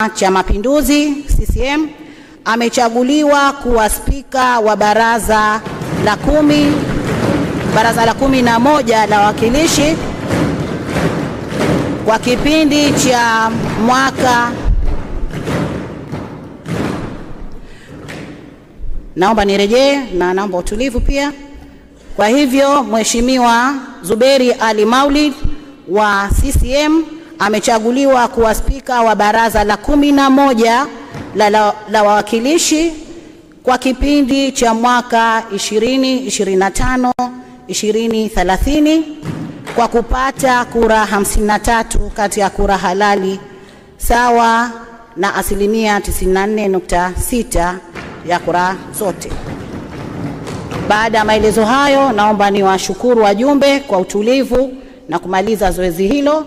cha Mapinduzi CCM amechaguliwa kuwa spika wa baraza la 11 la wawakilishi kwa kipindi cha mwaka. Naomba nirejee na naomba utulivu pia. Kwa hivyo Mheshimiwa Zuberi Ali Maulid wa CCM amechaguliwa kuwa spika wa baraza la 11 la wawakilishi kwa kipindi cha mwaka 2025-2030 kwa kupata kura 53 kati ya kura halali sawa na 94.6% ya kura zote. Baada ya maelezo hayo, naomba niwashukuru wajumbe kwa utulivu na kumaliza zoezi hilo.